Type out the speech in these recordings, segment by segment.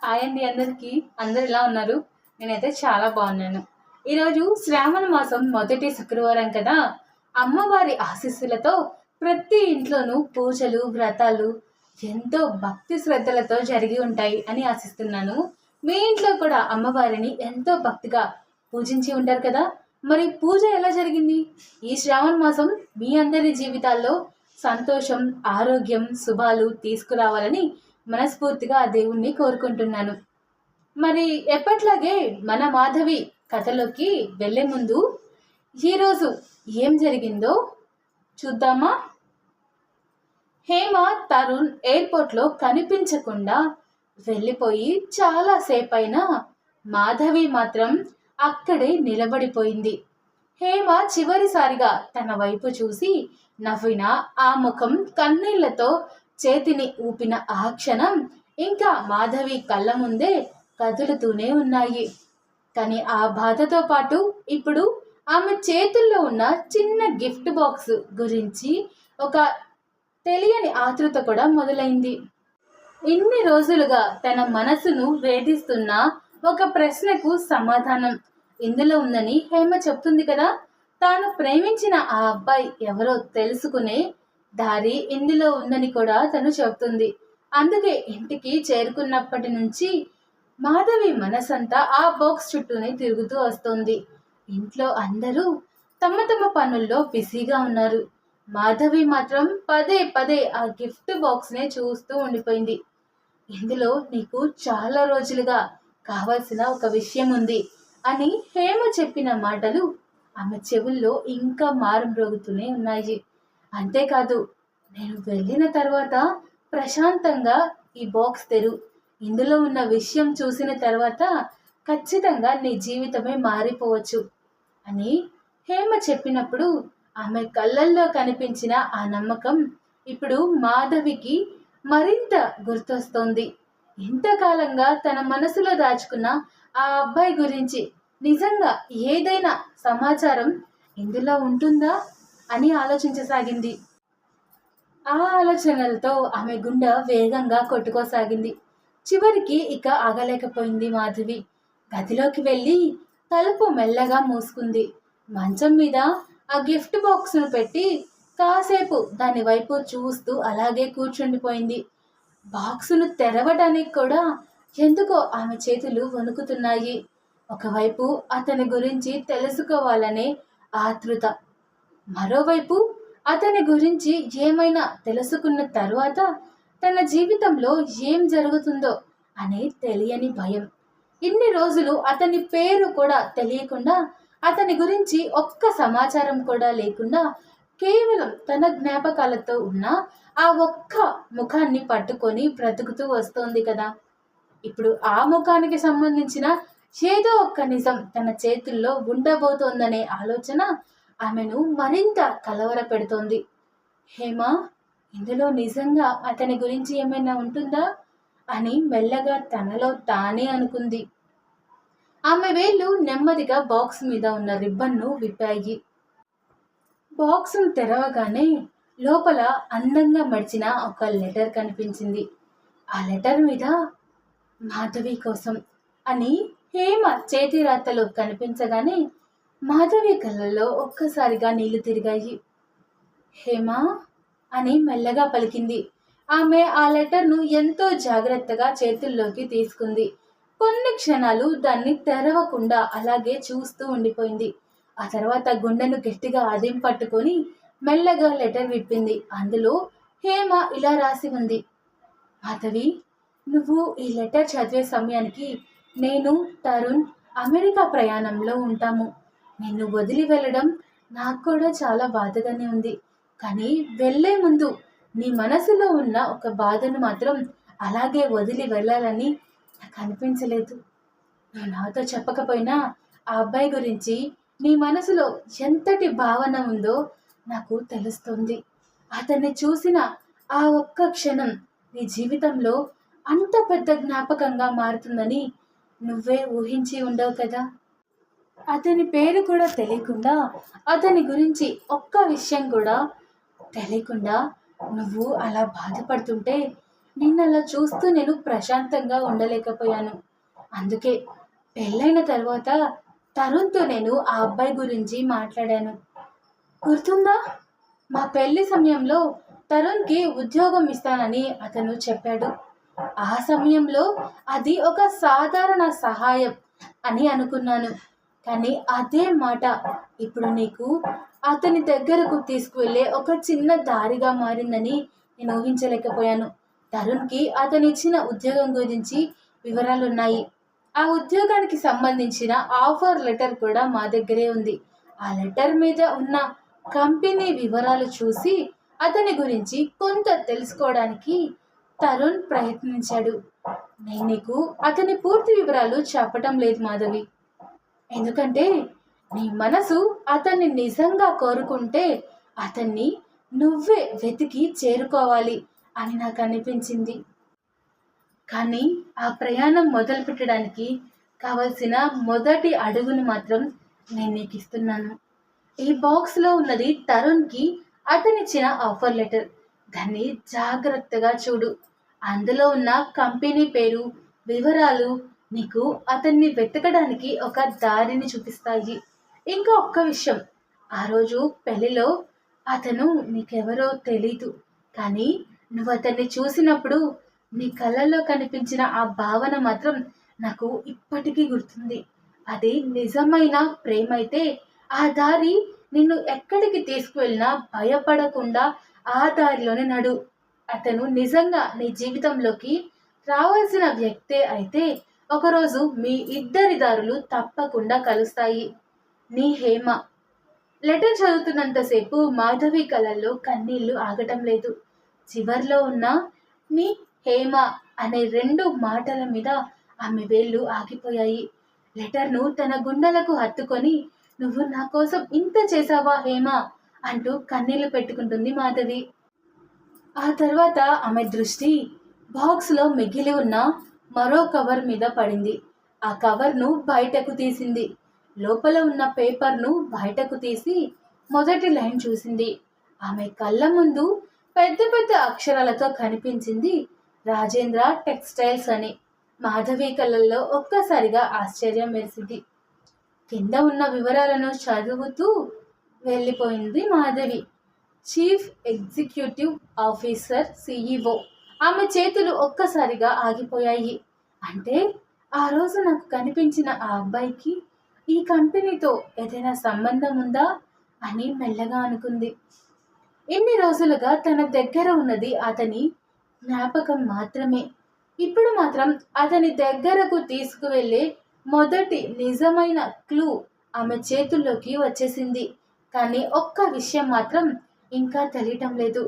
Hi అండి అందరికీ. అందరు ఎలా ఉన్నారు? నేనైతే చాలా బాగున్నాను. ఈరోజు శ్రావణ మాసం మొదటి శుక్రవారం కదా. అమ్మవారి ఆశీస్సులతో ప్రతి ఇంట్లోనూ పూజలు, వ్రతాలు ఎంతో భక్తి శ్రద్ధలతో జరిగి ఉంటాయి అని ఆశిస్తున్నాను. మీ ఇంట్లో కూడా అమ్మవారిని ఎంతో భక్తిగా పూజించి ఉంటారు కదా. మరి పూజ ఎలా జరిగింది? ఈ శ్రావణ మాసం మీ అందరి జీవితాల్లో సంతోషం, ఆరోగ్యం, శుభాలు తీసుకురావాలని మనస్ఫూర్తిగా ఆ దేవుణ్ణి కోరుకుంటున్నాను. మరి ఎప్పట్లాగే మన మాధవి కథలోకి వెళ్ళే ముందు ఈరోజు ఏం జరిగిందో చూద్దామా? హేమ తరుణ్ ఎయిర్పోర్ట్లో కనిపించకుండా వెళ్ళిపోయి చాలాసేపు అయినా మాధవి మాత్రం అక్కడే నిలబడిపోయింది. హేమ చివరిసారిగా తన వైపు చూసి నవ్విన ఆ ముఖం కన్నీళ్లతో చేతిని ఊపిన ఆ క్షణం ఇంకా మాధవి కళ్ళ ముందే కదులుతూనే ఉన్నాయి. కానీ ఆ బాధతో పాటు ఇప్పుడు ఆమె చేతుల్లో ఉన్న చిన్న గిఫ్ట్ బాక్స్ గురించి ఒక తెలియని ఆతృత కూడా మొదలైంది. ఇన్ని రోజులుగా తన మనసును వేధిస్తున్న ఒక ప్రశ్నకు సమాధానం ఇందులో ఉందని హేమ చెప్తుంది కదా. తాను ప్రేమించిన ఆ అబ్బాయి ఎవరో తెలుసుకునే దారి ఇందులో ఉందని కూడా తను చెబుతుంది. అందుకే ఇంటికి చేరుకున్నప్పటి నుంచి మాధవి మనసంతా ఆ బాక్స్ చుట్టూనే తిరుగుతూ వస్తోంది. ఇంట్లో అందరూ తమ తమ పనుల్లో బిజీగా ఉన్నారు. మాధవి మాత్రం పదే పదే ఆ గిఫ్ట్ బాక్స్నే చూస్తూ ఉండిపోయింది. ఇందులో నీకు చాలా రోజులుగా కావాల్సిన ఒక విషయం ఉంది అని హేమ చెప్పిన మాటలు ఆమె చెవుల్లో ఇంకా మారుమ్రోగుతూనే ఉన్నాయి. అంతేకాదు, నేను వెళ్ళిన తర్వాత ప్రశాంతంగా ఈ బాక్స్ తెరు, ఇందులో ఉన్న విషయం చూసిన తర్వాత ఖచ్చితంగా నీ జీవితమే మారిపోవచ్చు అని హేమ చెప్పినప్పుడు ఆమె కళ్ళల్లో కనిపించిన ఆ నమ్మకం ఇప్పుడు మాధవికి మరింత గుర్తొస్తోంది. ఇంతకాలంగా తన మనసులో దాచుకున్న ఆ అబ్బాయి గురించి నిజంగా ఏదైనా సమాచారం ఇందులో ఉంటుందా అని ఆలోచించసాగింది. ఆ ఆలోచనలతో ఆమె గుండె వేగంగా కొట్టుకోసాగింది. చివరికి ఇక ఆగలేకపోయింది మాధవి. గదిలోకి వెళ్ళి తలుపు మెల్లగా మూసుకుంది. మంచం మీద ఆ గిఫ్ట్ బాక్స్ను పెట్టి కాసేపు దాని వైపు చూస్తూ అలాగే కూర్చుండిపోయింది. బాక్సును తెరవడానికి కూడా ఎందుకో ఆమె చేతులు వణుకుతున్నాయి. ఒకవైపు అతని గురించి తెలుసుకోవాలనే ఆతృత, మరోవైపు అతని గురించి ఏమైనా తెలుసుకున్న తరువాత తన జీవితంలో ఏం జరుగుతుందో అనే తెలియని భయం. ఇన్ని రోజులు అతని పేరు కూడా తెలియకుండా, అతని గురించి ఒక్క సమాచారం కూడా లేకుండా కేవలం తన జ్ఞాపకాలతో ఉన్న ఆ ఒక్క ముఖాన్ని పట్టుకొని బ్రతుకుతూ వస్తోంది కదా. ఇప్పుడు ఆ ముఖానికి సంబంధించిన ఏదో ఒక్క నిజం తన చేతుల్లో ఉండబోతోందనే ఆలోచన ఆమెను మరింత కలవర పెడుతోంది. హేమ, ఇందులో నిజంగా అతని గురించి ఏమైనా ఉంటుందా అని మెల్లగా తనలో తానే అనుకుంది. ఆమె వేళ్ళు నెమ్మదిగా బాక్స్ మీద ఉన్న రిబ్బన్ను విప్పాయి. బాక్స్ను తెరవగానే లోపల అందంగా మడిచిన ఒక లెటర్ కనిపించింది. ఆ లెటర్ మీద మాధవి కోసం అని హేమ చేతి రాతలో కనిపించగానే మాధవి కళ్ళల్లో ఒక్కసారిగా నీళ్లు తిరిగాయి. హేమ అని మెల్లగా పలికింది. ఆమె ఆ లెటర్ను ఎంతో జాగ్రత్తగా చేతుల్లోకి తీసుకుంది. కొన్ని క్షణాలు దాన్ని తెరవకుండా అలాగే చూస్తూ ఉండిపోయింది. ఆ తర్వాత గుండెను గట్టిగా పట్టుకొని మెల్లగా లెటర్ విప్పింది. అందులో హేమ ఇలా రాసి ఉంది: మాధవి, నువ్వు ఈ లెటర్ చదివే సమయానికి నేను, తరుణ్ అమెరికా ప్రయాణంలో ఉంటాము. నిన్ను వదిలి వెళ్ళడం నాకు కూడా చాలా బాధగానే ఉంది. కానీ వెళ్ళే ముందు నీ మనసులో ఉన్న ఒక బాధను మాత్రం అలాగే వదిలి వెళ్ళాలని నాకు అనిపించలేదు. నువ్వు నాతో చెప్పకపోయినా ఆ అబ్బాయి గురించి నీ మనసులో ఎంతటి భావన ఉందో నాకు తెలుస్తుంది. అతన్ని చూసిన ఆ ఒక్క క్షణం నీ జీవితంలో అంత పెద్ద జ్ఞాపకంగా మారుతుందని నువ్వే ఊహించి ఉండవు కదా. అతని పేరు కూడా తెలియకుండా, అతని గురించి ఒక్క విషయం కూడా తెలియకుండా నువ్వు అలా బాధపడుతుంటే నిన్నలా చూస్తూ నేను ప్రశాంతంగా ఉండలేకపోయాను. అందుకే పెళ్ళైన తర్వాత తరుణ్‌తో నేను ఆ అబ్బాయి గురించి మాట్లాడాను. గుర్తుందా? మా పెళ్లి సమయంలో తరుణ్‌కి ఉద్యోగం ఇస్తానని అతను చెప్పాడు. ఆ సమయంలో అది ఒక సాధారణ సహాయం అని అనుకున్నాను. కానీ అదే మాట ఇప్పుడు నీకు అతని దగ్గరకు తీసుకువెళ్ళే ఒక చిన్న దారిగా మారిందని నేను ఊహించలేకపోయాను. తరుణ్‌కి అతనిచ్చిన ఉద్యోగం గురించి వివరాలున్నాయి. ఆ ఉద్యోగానికి సంబంధించిన ఆఫర్ లెటర్ కూడా మా దగ్గరే ఉంది. ఆ లెటర్ మీద ఉన్న కంపెనీ వివరాలు చూసి అతని గురించి కొంత తెలుసుకోవడానికి తరుణ్ ప్రయత్నించాడు. నేను నీకు అతని పూర్తి వివరాలు చెప్పటం లేదు మాధవి. ఎందుకంటే నీ మనసు అతన్ని నిజంగా కోరుకుంటే అతన్ని నువ్వే వెతికి చేరుకోవాలి అని నాకు అనిపించింది. కానీ ఆ ప్రయాణం మొదలుపెట్టడానికి కావలసిన మొదటి అడుగును మాత్రం నేను నీకు ఇస్తున్నాను. ఈ బాక్స్లో ఉన్నది తరుణ్కి అతనిచ్చిన ఆఫర్ లెటర్. దాన్ని జాగ్రత్తగా చూడు. అందులో ఉన్న కంపెనీ పేరు, వివరాలు నీకు అతన్ని వెతకడానికి ఒక దారిని చూపిస్తాయి. ఇంకా ఒక్క విషయం, ఆ రోజు పెళ్లిలో అతను నీకెవరో తెలీదు. కానీ నువ్వు అతన్ని చూసినప్పుడు నీ కళ్ళల్లో కనిపించిన ఆ భావన మాత్రం నాకు ఇప్పటికీ గుర్తుంది. అది నిజమైన ప్రేమైతే ఆ దారి నిన్ను ఎక్కడికి తీసుకువెళ్ళినా భయపడకుండా ఆ దారిలోనే నడు. అతను నిజంగా నీ జీవితంలోకి రావాల్సిన వ్యక్తే అయితే ఒకరోజు మీ ఇద్దరి దారులు తప్పకుండా కలుస్తాయి. నీ హేమ. లెటర్ చదువుతున్నంతసేపు మాధవి కళ్ళల్లో కన్నీళ్లు ఆగటం లేదు. చివర్లో ఉన్న నీ హేమ అనే 2 మాటల మీద ఆమె వేళ్ళు ఆగిపోయాయి. లెటర్ను తన గుండెలకు హత్తుకొని, నువ్వు నా కోసం ఇంత చేశావా హేమ అంటూ కన్నీళ్లు పెట్టుకుంటుంది మాధవి. ఆ తర్వాత ఆమె దృష్టి బాక్స్లో మిగిలి ఉన్న మరో కవర్ మీద పడింది. ఆ కవర్ను బయటకు తీసింది. లోపల ఉన్న పేపర్ను బయటకు తీసి మొదటి లైన్ చూసింది. ఆమె కళ్ళ ముందు పెద్ద పెద్ద అక్షరాలతో కనిపించింది రాజేంద్ర టెక్స్టైల్స్ అని. మాధవి కళ్ళల్లో ఒక్కసారిగా ఆశ్చర్యం మెరిసింది. కింద ఉన్న వివరాలను చదువుతూ వెళ్ళిపోయింది Madhavi. Chief executive officer, CEO. ఆమె చేతులు ఒక్కసారిగా ఆగిపోయాయి. అంటే ఆ రోజు నాకు కనిపించిన ఆ అబ్బాయికి ఈ కంపెనీతో ఏదైనా సంబంధం ఉందా అని మెల్లగా అనుకుంది. ఇన్ని రోజులుగా తన దగ్గర ఉన్నది అతని జ్ఞాపకం మాత్రమే. ఇప్పుడు మాత్రం అతని దగ్గరకు తీసుకువెళ్ళే మొదటి నిజమైన క్లూ ఆమె చేతుల్లోకి వచ్చేసింది. కానీ ఒక్క విషయం మాత్రం ఇంకా తెలియటం లేదు.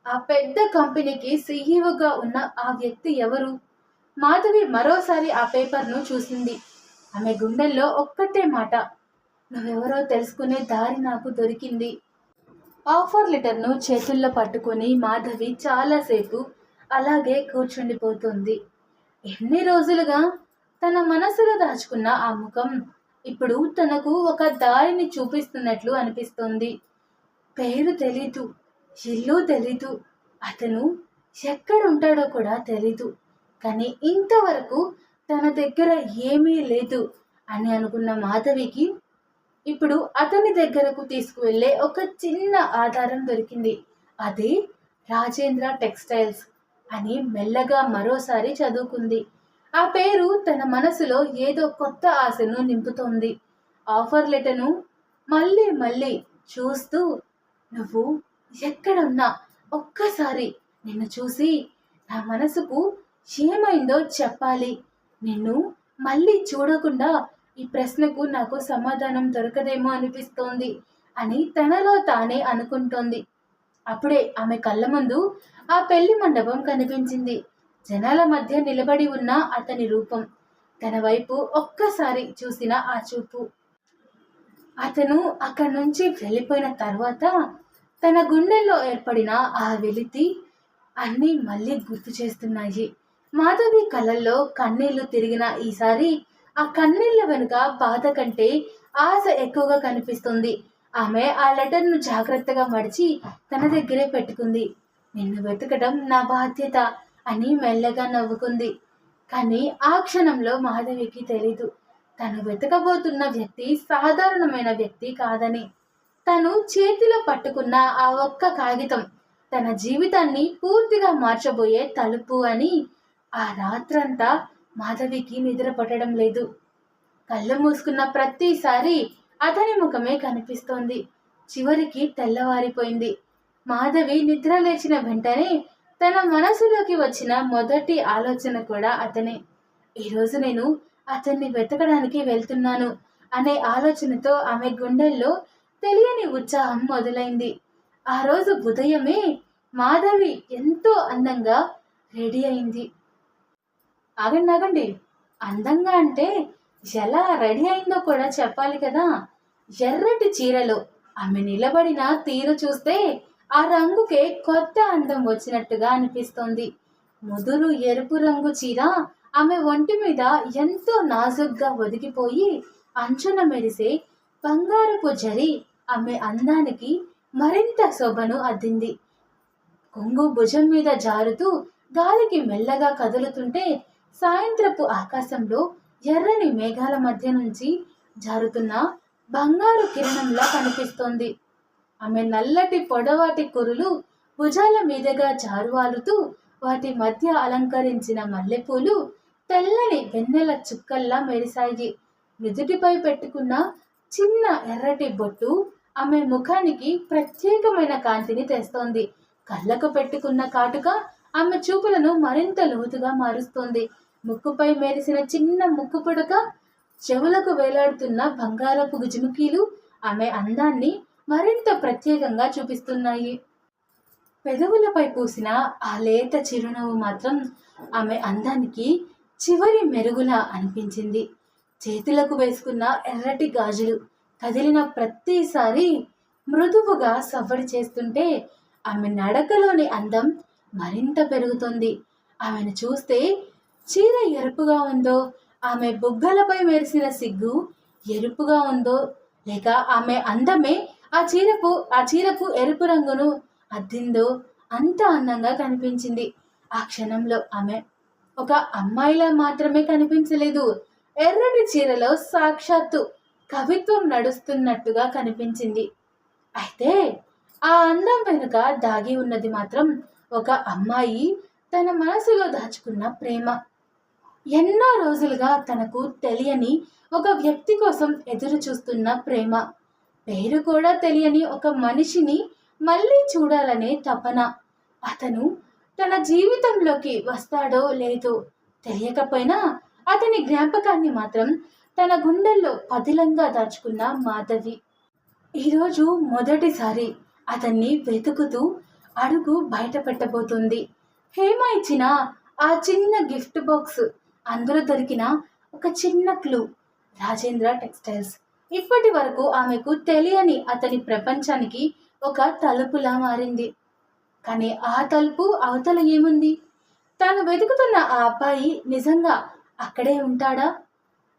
ఆ పెద్ద కంపెనీకి సీఈఓగా ఉన్న ఆ వ్యక్తి ఎవరు? మాధవి మరోసారి ఆ పేపర్ను చూసింది. ఆమె గుండెల్లో ఒక్కటే మాట, నువ్వెవరో తెలుసుకునే దారి నాకు దొరికింది. ఆఫర్ లెటర్ను చేతుల్లో పట్టుకొని మాధవి చాలాసేపు అలాగే కూర్చుండిపోతుంది. ఎన్ని రోజులుగా తన మనసులో దాచుకున్న ఆ ముఖం ఇప్పుడు తనకు ఒక దారిని చూపిస్తున్నట్లు అనిపిస్తోంది. పేరు తెలీదు, ఇల్లు తెలీదు, అతను ఎక్కడుంటాడో కూడా తెలీదు. కానీ ఇంతవరకు తన దగ్గర ఏమీ లేదు అని అనుకున్న మాధవికి ఇప్పుడు అతని దగ్గరకు తీసుకువెళ్ళే ఒక చిన్న ఆధారం దొరికింది. అదే రాజేంద్ర టెక్స్టైల్స్ అని మెల్లగా మరోసారి చదువుకుంది. ఆ పేరు తన మనసులో ఏదో కొత్త ఆశను నింపుతోంది. ఆఫర్ లెటర్ను మళ్ళీ మళ్ళీ చూస్తూ, నువ్వు ఎక్కడున్నా ఒక్కసారి నిన్ను చూసి నా మనసుకు ఏమైందో చెప్పాలి. నిన్ను మళ్ళీ చూడకుండా ఈ ప్రశ్నకు నాకు సమాధానం దొరకదేమో అనిపిస్తోంది అని తనలో తానే అనుకుంటోంది. అప్పుడే ఆమె కళ్ళ ముందు ఆ పెళ్లి మండపం కనిపించింది. జనాల మధ్య నిలబడి ఉన్న అతని రూపం. తన వైపు ఒక్కసారి చూసిన ఆ చూపు. అతను అక్కడి నుంచి వెళ్ళిపోయిన తర్వాత తన గుండెల్లో ఏర్పడిన ఆ వెలితి అన్నీ మళ్ళీ గుర్తు చేస్తున్నాయి. మాధవి కళ్ళల్లో కన్నీళ్లు తిరిగిన ఈసారి ఆ కన్నీళ్ల వెనుక బాధ కంటే ఆశ ఎక్కువగా కనిపిస్తుంది. ఆమె ఆ లెటర్ను జాగ్రత్తగా మడిచి తన దగ్గరే పెట్టుకుంది. నిన్ను వెతకడం నా బాధ్యత అని మెల్లగా నవ్వుకుంది. కానీ ఆ క్షణంలో మాధవికి తెలీదు తను వెతకబోతున్న వ్యక్తి సాధారణమైన వ్యక్తి కాదని. తను చేతిలో పట్టుకున్న ఆ ఒక్క కాగితం తన జీవితాన్ని పూర్తిగా మార్చబోయే తలుపు అని. ఆ రాత్రంతా మాధవికి నిద్ర పట్టడం లేదు. కళ్ళు మూసుకున్న ప్రతిసారి అతని ముఖమే కనిపిస్తోంది. చివరికి తెల్లవారిపోయింది. మాధవి నిద్ర లేచిన వెంటనే తన మనసులోకి వచ్చిన మొదటి ఆలోచన కూడా అతనే. ఈరోజు నేను అతన్ని వెతకడానికి వెళ్తున్నాను అనే ఆలోచనతో ఆమె గుండెల్లో తెలియని ఉత్సాహం మొదలైంది. ఆ రోజు ఉదయమే మాధవి ఎంతో అందంగా రెడీ అయింది. ఆగండి ఆగండి, అందంగా అంటే ఎలా రెడీ అయిందో కూడా చెప్పాలి కదా. ఎర్రటి చీరలో ఆమె నిలబడిన తీరు చూస్తే ఆ రంగుకే కొత్త అందం వచ్చినట్టుగా అనిపిస్తోంది. ముదురు ఎరుపు రంగు చీర ఆమె ఒంటి మీద ఎంతో నాజుగ్గా ఒదిగిపోయి అంచున మెరిసే బంగారపు జరి ఆమె అందానికి మరింత శోభను అద్దింది. కొంగు భుజం మీద జారుతూ గాలికి మెల్లగా కదులుతుంటే సాయంత్రపు ఆకాశంలో ఎర్రని మేఘాల మధ్య నుంచి జారుతున్న బంగారు కిరణంలా కనిపిస్తోంది. ఆమె నల్లటి పొడవాటి కురులు భుజాల మీదుగా జారువాలుతూ వాటి మధ్య అలంకరించిన మల్లెపూలు తెల్లని వెన్నెల చుక్కల్లా మెరిశాయి. నుదుటిపై పెట్టుకున్న చిన్న ఎర్రటి బొట్టు ఆమె ముఖానికి ప్రత్యేకమైన కాంతిని తెస్తోంది. కళ్ళకు పెట్టుకున్న కాటుక ఆమె చూపులను మరింత లోతుగా మారుస్తోంది. ముక్కుపై మెరిసిన చిన్న ముక్కు పుడక, చెవులకు వేలాడుతున్న బంగారపు గుజుముకీలు ఆమె అందాన్ని మరింత ప్రత్యేకంగా చూపిస్తున్నాయి. పెదవులపై పూసిన ఆ లేత చిరునవ్వు మాత్రం ఆమె అందానికి చివరి మెరుగులా అనిపించింది. చేతులకు వేసుకున్న ఎర్రటి గాజులు కదిలిన ప్రతిసారి మృదువుగా సవ్వడి చేస్తుంటే ఆమె నడకలోని అందం మరింత పెరుగుతుంది. ఆమెను చూస్తే చీర ఎరుపుగా ఉందో, ఆమె బుగ్గలపై మెరిసిన సిగ్గు ఎరుపుగా ఉందో, లేక ఆమె అందమే ఆ చీరకు ఎరుపు రంగును అద్దిందో అంత అందంగా కనిపించింది. ఆ క్షణంలో ఆమె ఒక అమ్మాయిలా మాత్రమే కనిపించలేదు. ఎర్రటి చీరలో సాక్షాత్తు కవిత్వం నడుస్తున్నట్టుగా కనిపించింది. అయితే ఆ అందం వెనుక దాగి ఉన్నది మాత్రం ఒక అమ్మాయి తన మనసులో దాచుకున్న ప్రేమ. ఎన్నో రోజులుగా తనకు తెలియని ఒక వ్యక్తి కోసం ఎదురు చూస్తున్న ప్రేమ. పేరు కూడా తెలియని ఒక మనిషిని మళ్ళీ చూడాలనే తపన. అతను తన జీవితంలోకి వస్తాడో లేదో తెలియకపోయినా అతని జ్ఞాపకాన్ని మాత్రం తన గుండెల్లో పదిలంగా దాచుకున్న మాధవి ఈరోజు మొదటిసారి అతన్ని వెతుకుతూ అడుగు బయట పెట్టబోతుంది. హేమ ఇచ్చిన ఆ చిన్న గిఫ్ట్ బాక్స్, అందులో దొరికిన ఒక చిన్న క్లూ, రాజేంద్ర టెక్స్టైల్స్ ఇప్పటి వరకు ఆమెకు తెలియని అతని ప్రపంచానికి ఒక తలుపులా మారింది. కానీ ఆ తలుపు అవతల ఏముంది? తాను వెతుకుతున్న ఆ అబ్బాయి నిజంగా అక్కడే ఉంటాడా?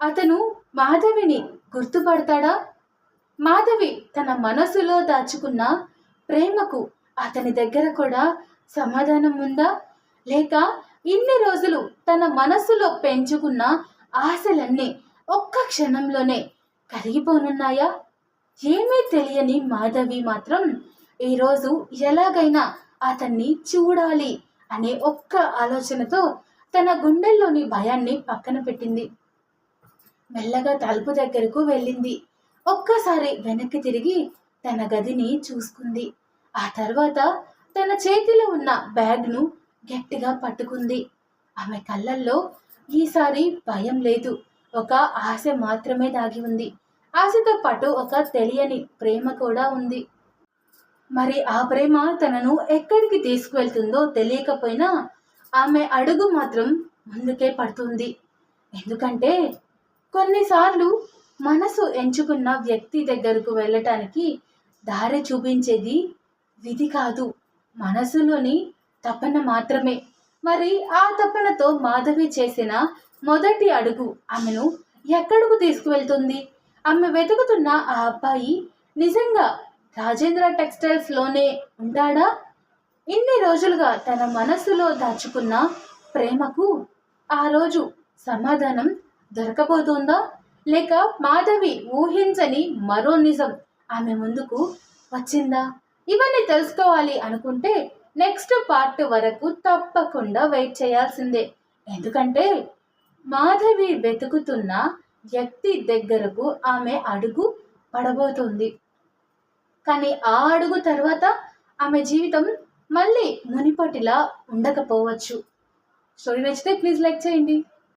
అతను మాధవిని గుర్తుపడతాడా? మాధవి తన మనసులో దాచుకున్న ప్రేమకు అతని దగ్గర కూడా సమాధానం ఉందా? లేక ఇన్ని రోజులు తన మనసులో పెంచుకున్న ఆశలన్నీ ఒక్క క్షణంలోనే కరిగిపోనున్నాయా? ఏమీ తెలియని మాధవి మాత్రం ఈరోజు ఎలాగైనా అతన్ని చూడాలి అనే ఒక్క ఆలోచనతో తన గుండెల్లోని భయాన్ని పక్కన పెట్టింది. మెల్లగా తలుపు దగ్గరకు వెళ్ళింది. ఒక్కసారి వెనక్కి తిరిగి తన గదిని చూసుకుంది. ఆ తర్వాత తన చేతిలో ఉన్న బ్యాగ్ను గట్టిగా పట్టుకుంది. ఆమె కళ్ళల్లో ఈసారి భయం లేదు, ఒక ఆశ మాత్రమే దాగి ఉంది. ఆశతో పాటు ఒక తెలియని ప్రేమ కూడా ఉంది. మరి ఆ ప్రేమ తనను ఎక్కడికి తీసుకువెళ్తుందో తెలియకపోయినా ఆమె అడుగు మాత్రం ముందుకే పడుతుంది. ఎందుకంటే కొన్నిసార్లు మనసు ఎంచుకున్న వ్యక్తి దగ్గరకు వెళ్ళటానికి దారి చూపించేది విధి కాదు, మనసులోని తపన మాత్రమే. మరి ఆ తపనతో మాధవి చేసిన మొదటి అడుగు ఆమెను ఎక్కడకు తీసుకువెళ్తుంది? ఆమె వెతుకుతున్న ఆ అబ్బాయి నిజంగా రాజేంద్ర టెక్స్టైల్స్లోనే ఉంటాడా? ఇన్ని రోజులుగా తన మనసులో దాచుకున్న ప్రేమకు ఆ రోజు సమాధానం దొరకబోతుందా? లేక మాధవి ఊహించని మరో నిజం ఆమె ముందుకు వచ్చిందా? ఇవన్నీ తెలుసుకోవాలి అనుకుంటే నెక్స్ట్ పార్ట్ వరకు తప్పకుండా వెయిట్ చేయాల్సిందే. ఎందుకంటే మాధవి వెతుకుతున్న వ్యక్తి దగ్గరకు ఆమె అడుగు పడబోతుంది. కానీ ఆ అడుగు తర్వాత ఆమె జీవితం మళ్ళీ మునిపటిలా ఉండకపోవచ్చు. స్టోరీ నచ్చితే ప్లీజ్ లైక్ చేయండి.